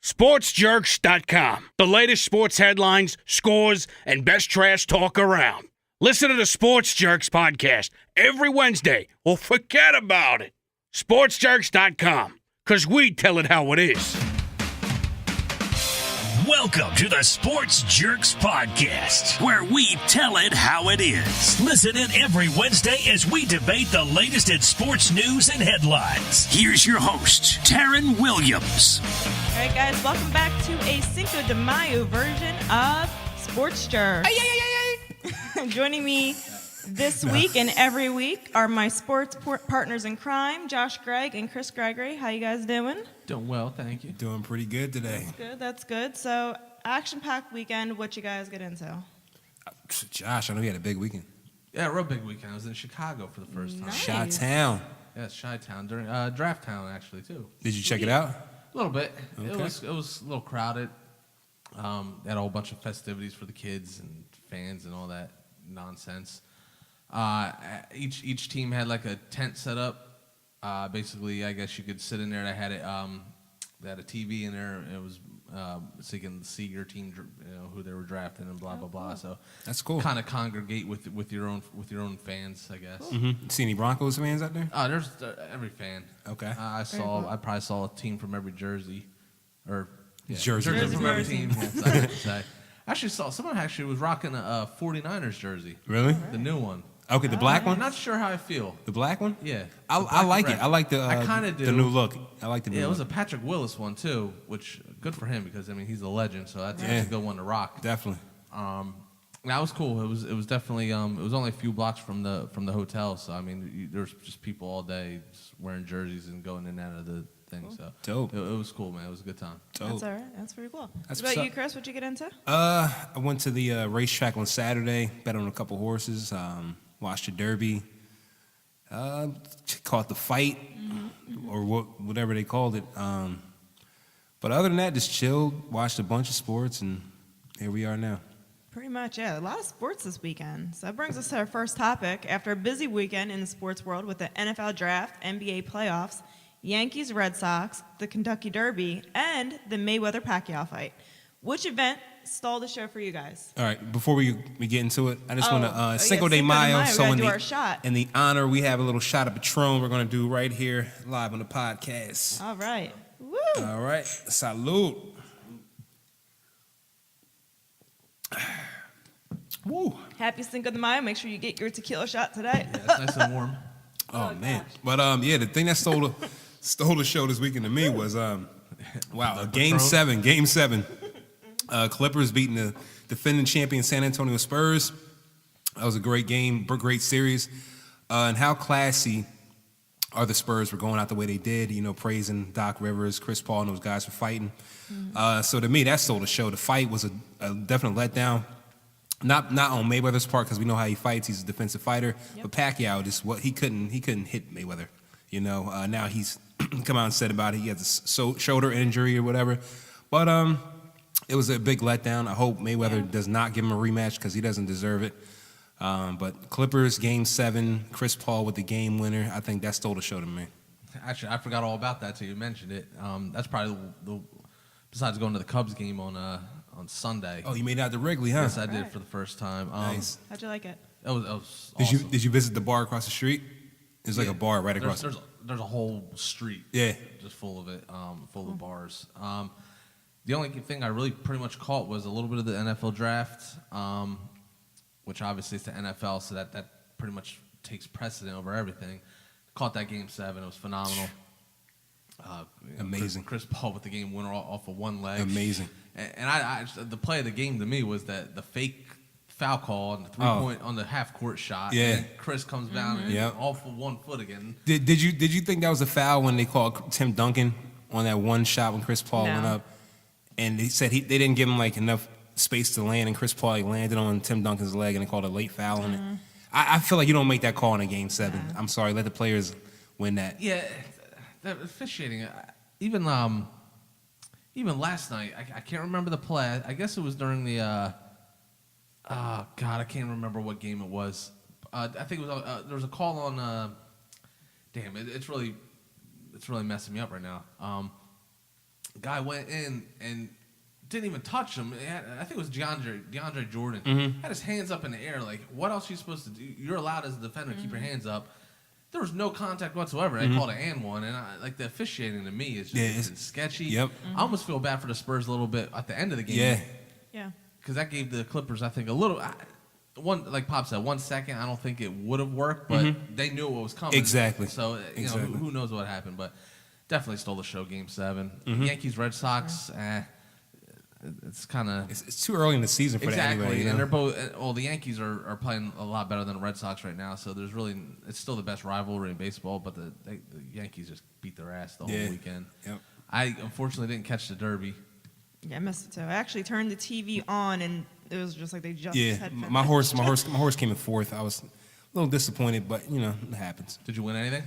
SportsJerkz.com. The latest sports headlines, scores, and best trash talk around. Listen to the Sports Jerkz podcast every Wednesday or forget about it. SportsJerkz.com, because we tell it how it is. Welcome to the Sports Jerkz podcast, where we tell it how it is. Listen in every Wednesday as we debate the latest in sports news and headlines. Here's your host, Taryn Williams. All right, guys, welcome back to a Cinco de Mayo version of Sports Jerkz. Joining me this week and every week are my sports partners in crime, Josh Gregg and Chris Gregory. How you guys doing? Doing well, thank you. Doing pretty good today. That's good. So, action-packed weekend, what you guys get into? Josh, I know you had a big weekend. Yeah, real big weekend. I was in Chicago for the first time. Nice. Chi-Town. Yeah, it's Chi-Town during Draft Town actually too. Did you check it out? A little bit. Okay. It was a little crowded. They had a whole bunch of festivities for the kids and fans and all that nonsense. Each team had like a tent set up. Basically, I guess you could sit in there. They had a TV in there. It was so you can see your team, who they were drafting and blah blah blah. So That's cool. Kind of congregate with your own fans, I guess. Mm-hmm. See any Broncos fans out there? There's every fan. Okay. I probably saw a team from every jersey, or Jersey from every jersey. team. Yes, I should say. Actually saw someone was rocking a 49ers jersey. Really? The new one. Okay, the black I'm one? not sure how I feel. The black one? Yeah. I like red. it. I like the I kinda do. the new look. I like the new Yeah, it was look. a Patrick Willis one too, which good for him because he's a legend, so that's Yeah. a good one to rock. Definitely. That was cool. It was definitely it was only a few blocks from the hotel, so there's just people all day just wearing jerseys and going in and out of the thing. So Dope. It was cool, man. It was a good time. Dope. That's all right. That's pretty cool. That's What about what's you, up. Chris? What'd you get into? I went to the racetrack on Saturday, bet on a couple horses, watched the Derby, caught the fight, or whatever they called it. But other than that, just chilled, watched a bunch of sports, and here we are now. Pretty much, yeah. A lot of sports this weekend. So that brings us to our first topic. After a busy weekend in the sports world with the NFL Draft, NBA playoffs, Yankees, Red Sox, the Kentucky Derby, and the Mayweather-Pacquiao fight, which event stole the show for you guys? All right, before we get into it, I just want to Cinco de Cinco de Mayo. Mayo, we So gotta do our shot. in the honor, we have a little shot of Patron. We're gonna do right here live on the podcast. All right. Woo! All right, salute. Woo. Happy Cinco de Mayo. Make sure you get your tequila shot today. Yeah, it's nice and warm. Oh man, but yeah, the thing that stole the show this weekend to me was Game Patron? 7. Clippers beating the defending champion San Antonio Spurs. That was a great game, great series, and how classy are the Spurs for going out the way they did. Praising Doc Rivers, Chris Paul, and those guys for fighting. So to me, that stole the show. The fight was a definite letdown. Not on Mayweather's part because we know how he fights. He's a defensive fighter. Yep. But Pacquiao he couldn't hit Mayweather. Now he's come out and said about it. He has a shoulder injury or whatever. But it was a big letdown. I hope Mayweather does not give him a rematch because he doesn't deserve it. But Clippers Game 7, Chris Paul with the game winner. I think that stole the show to me. Actually, I forgot all about that till you mentioned it. That's probably besides going to the Cubs game on Sunday. Oh, you made it out to Wrigley, huh? Yes, I did Right. for the first time. Nice. How'd you like it? It was Did awesome. you visit the bar across the street? There's like a bar right across. There's a whole street. Yeah. Just full of it, full of bars. The only thing I really pretty much caught was a little bit of the NFL draft, which obviously is the NFL, so that pretty much takes precedent over everything. Caught that Game 7. It was phenomenal. Amazing. Chris Paul with the game winner off of one leg. Amazing. And I the play of the game to me was the fake foul call on the 3-point on the half court shot. Yeah. And Chris comes down and Yep. off of 1 foot again. Did you think that was a foul when they called Tim Duncan on that one shot when Chris Paul went up? And they said they didn't give him like enough space to land, and Chris Paul landed on Tim Duncan's leg, and they called a late foul on it. I feel like you don't make that call in a Game 7. I'm sorry, let the players win that. Yeah, that officiating. Even last night, I can't remember the play. I guess it was during the. God, I can't remember what game it was. I think it was. There was a call on. Damn, it's really messing me up right now. Guy went in and didn't even touch him. I think it was DeAndre Jordan. Had his hands up in the air. Like, what else are you supposed to do? You're allowed as a defender to keep your hands up. There was no contact whatsoever. They called it and one. And the officiating to me is just sketchy. Yep. I almost feel bad for the Spurs a little bit at the end of the game. Yeah. Because that gave the Clippers, I think, a little. Like Pop said, 1 second. I don't think it would have worked, but they knew what was coming. Exactly. So who knows what happened? But definitely stole the show. Game 7. Yankees, Red Sox. It's kind of it's too early in the season for that anyway. You know? And they're both. Well, the Yankees are playing a lot better than the Red Sox right now. So it's still the best rivalry in baseball. But the Yankees just beat their ass the whole weekend. Yep. I unfortunately didn't catch the Derby. Yeah, I missed it too. I actually turned the TV on and it was just like they just had finished. my horse came in fourth. I was a little disappointed, but it happens. Did you win anything?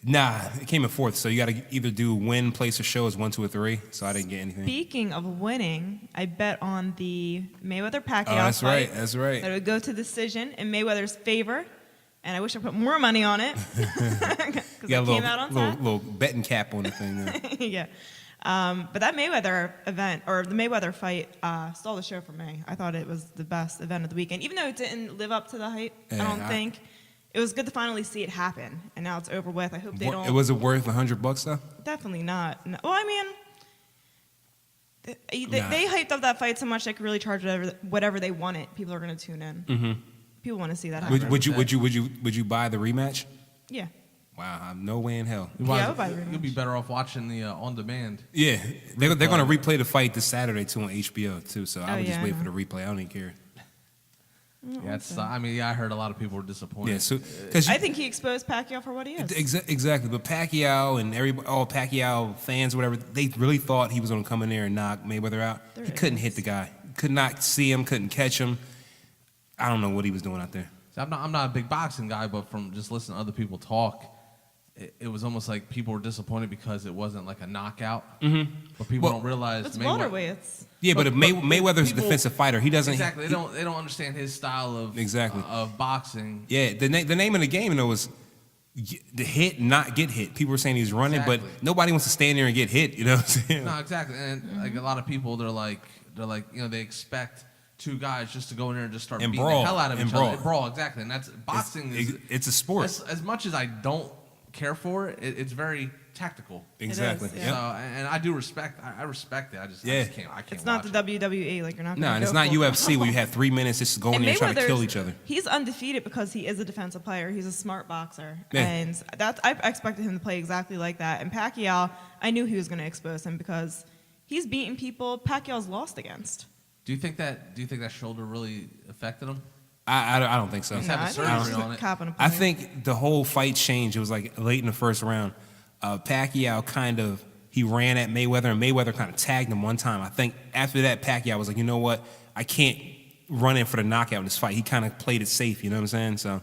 Nah, it came in fourth, so you got to either do win, place, or show as 1, 2, or 3. So I didn't get anything. Speaking of winning, I bet on the Mayweather-Pacquiao that's fight. right. That's right. That it would go to decision in Mayweather's favor, and I wish I put more money on it because it came out on top. little betting cap on the thing. Yeah. But that Mayweather event, or the Mayweather fight, stole the show for me. I thought it was the best event of the weekend. Even though it didn't live up to the hype, I don't think. It was good to finally see it happen, and now it's over with. I hope they don't. Was it worth $100 though? Definitely not. No. Well, I mean, they hyped up that fight so much they could really charge whatever they wanted. People are going to tune in. Mm-hmm. People want to see that happen. Would you buy the rematch? Yeah. Wow, no way in hell. Yeah, I would buy the rematch. You'll be better off watching the on demand. Yeah, they're going to replay the fight this Saturday too on HBO too. So I would just wait for the replay. I don't even care. Yeah, I heard a lot of people were disappointed. Yeah, so I think he exposed Pacquiao for what he is. Exactly, but Pacquiao and all Pacquiao fans, whatever, they really thought he was going to come in there and knock Mayweather out. He couldn't hit the guy. Could not see him. Couldn't catch him. I don't know what he was doing out there. See, I'm not a big boxing guy, but from just listening to other people talk, it was almost like people were disappointed because it wasn't like a knockout. Mm-hmm. But people don't realize it's welterweights. Yeah, but Mayweather's a defensive fighter. He doesn't exactly. They don't understand his style of of boxing. Yeah, the name of the game though was the hit, not get hit. People were saying he was running, but nobody wants to stand there and get hit. You know what I'm saying? No, exactly. And like a lot of people, they're like they expect two guys just to go in there and just start beating the hell out of each other. Brawl, exactly. And that's boxing. It's a sport. As much as I don't care for it, it's very tactical. Exactly. It is, yeah. So, and I do respect. I respect it. I just can't. It's not the WWE. Like you're not. No, and it's not UFC where you have 3 minutes just to go in there and try to kill each other. He's undefeated because he is a defensive player. He's a smart boxer, yeah. And I expected him to play exactly like that. And Pacquiao, I knew he was going to expose him because he's beaten people Pacquiao's lost against. Do you think that shoulder really affected him? I don't think so. He's having surgery on it. I think the whole fight changed. It was like late in the first round. Pacquiao he ran at Mayweather, and Mayweather kind of tagged him one time. I think after that, Pacquiao was like, you know what? I can't run in for the knockout in this fight. He kind of played it safe, you know what I'm saying? So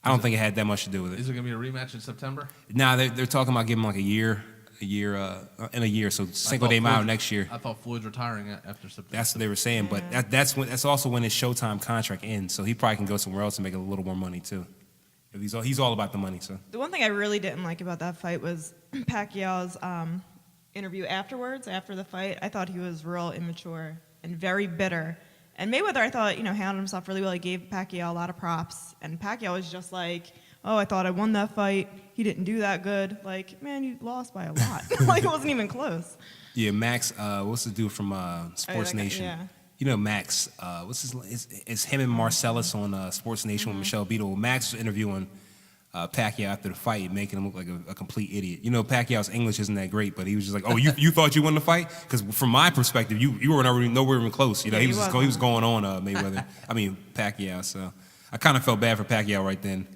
I don't think it had that much to do with it. Is it going to be a rematch in September? Nah, they're talking about giving him like a year, so Cinco de Mayo next year. I thought Floyd's retiring after September. That's what they were saying, but that's also when his Showtime contract ends, so he probably can go somewhere else and make a little more money too. He's all about the money. So the one thing I really didn't like about that fight was Pacquiao's interview afterwards. After the fight, I thought he was real immature and very bitter. And Mayweather, I thought, handled himself really well. He gave Pacquiao a lot of props, and Pacquiao was just like, oh, I thought I won that fight. He didn't do that good. Like, man, you lost by a lot. Like, it wasn't even close. Yeah, Max, what's the dude from Sports Nation? Yeah. You know Max, what's his? It's him and Marcellus on Sports Nation with Michelle Beadle. Max was interviewing Pacquiao after the fight, making him look like a complete idiot. Pacquiao's English isn't that great, but he was just like, oh, you thought you won the fight? Because from my perspective, you were nowhere even close. He was going on Mayweather. Pacquiao. So I kind of felt bad for Pacquiao right then.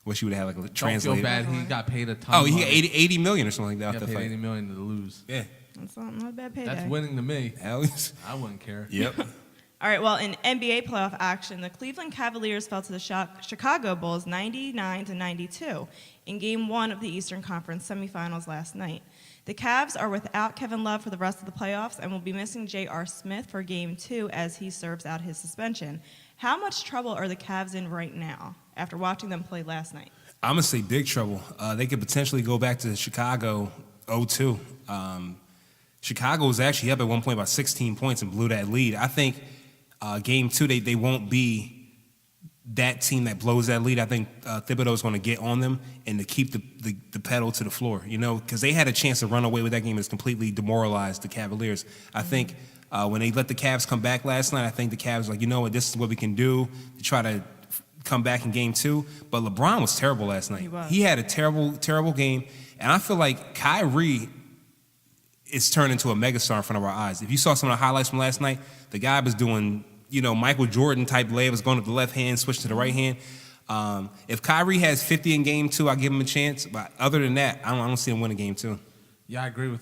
Wish you would have had like a translator. Don't feel bad. He got paid a ton. Oh, he got $80 million or something like that. He got paid $80 million to lose. Yeah. That's not a bad payday. That's winning to me. Hell yes. I wouldn't care. Yep. All right, well, in NBA playoff action, the Cleveland Cavaliers fell to the Chicago Bulls 99-92 in Game 1 of the Eastern Conference semifinals last night. The Cavs are without Kevin Love for the rest of the playoffs and will be missing J.R. Smith for Game 2 as he serves out his suspension. How much trouble are the Cavs in right now after watching them play last night? I'm going to say big trouble. They could potentially go back to Chicago 0-2. Chicago was actually up at one point by 16 points and blew that lead. I think game 2, they won't be that team that blows that lead. I think Thibodeau's going to get on them and to keep the pedal to the floor, because they had a chance to run away with that game and it's completely demoralized the Cavaliers. I think when they let the Cavs come back last night, I think the Cavs were like, you know what, this is what we can do to try to come back in game 2. But LeBron was terrible last night. He had a terrible, terrible game. And I feel like Kyrie is turned into a megastar in front of our eyes. If you saw some of the highlights from last night, the guy was doing, Michael Jordan type lay, was going to the left hand, switch to the right hand. If Kyrie has 50 in game 2, I'll give him a chance. But other than that, I don't see him winning game 2. Yeah, I agree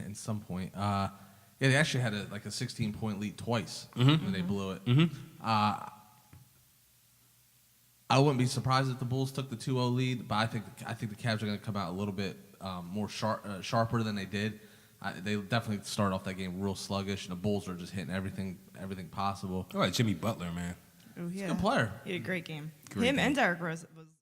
in some point. Yeah, they actually had a 16-point lead twice, and they blew it. I wouldn't be surprised if the Bulls took the 2-0 lead, but I think the Cavs are going to come out a little bit more sharper than they did. They definitely started off that game real sluggish, and the Bulls are just hitting everything possible. Oh, Jimmy Butler, man. Ooh, He's a good player. He had a great game. Great game. And Derrick Rose was